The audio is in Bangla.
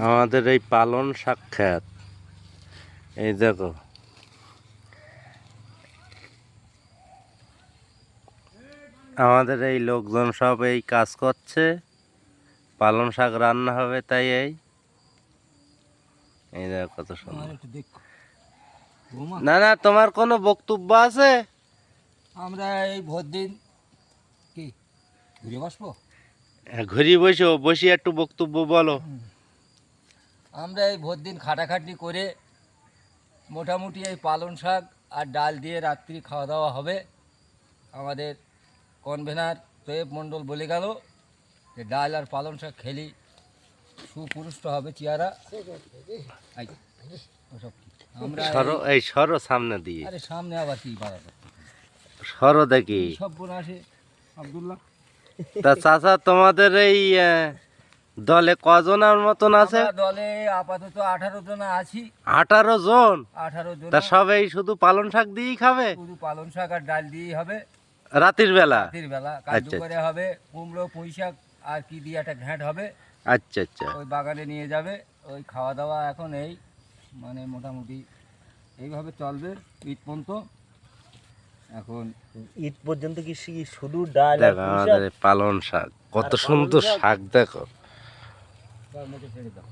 আমাদের এই পালন শাক ক্ষেত, এই দেখো আমাদের এই লোকজন সব এই কাজ করছে, পালন শাক রান্না হবে। তাই এই দেখো কত সুন্দর। না না, তোমার কোনো বক্তব্য আছে? আমরা এই ভোর দিন কি ঘুরে বসবো? ঘুরি বসি একটু বক্তব্য বলো। আমরা এই ভোর দিন খাটাখাটনি করে মোটামুটি এই পালং শাক আর ডাল দিয়ে রাত্রি খাওয়া দাওয়া হবে। আমাদের কনভেনার তৈব মণ্ডল বলে গেল যে ডাল আর পালং শাক খেলি সুপুরুষ্ট হবে চেহারা। আমরা সরো সামনে দিয়ে। আরে সামনে আবার কি বাড়াবো? সরো দেখি সব বোনা আসে আব্দুল্লাহ। তা চাচা, তোমাদের এই দলে কজনের মতন আছে? দলে আপাতত 18 জন আছি। 18 জন? 18 জন। তা সবাই শুধু পালন শাক দিয়েই খাবে? শুধু পালং শাক আর ডাল দিয়েই হবে রাতের বেলা? রাতের বেলা কাজু করে হবে। কুমড়ো পুঁই শাক আর কি দিয়ে একটা ঘ্যাঁট হবে। আচ্ছা আচ্ছা। ওই বাগানে নিয়ে যাবে। ওই খাওয়া দাওয়া এখন এই মানে মোটামুটি এইভাবে চলবে ঈদ পর্যন্ত। এখন ঈদ পর্যন্ত কি শুধু ডাল? দেখো আমাদের পালন শাক, কত সুন্দর শাক দেখো। ছেড়ে দাও।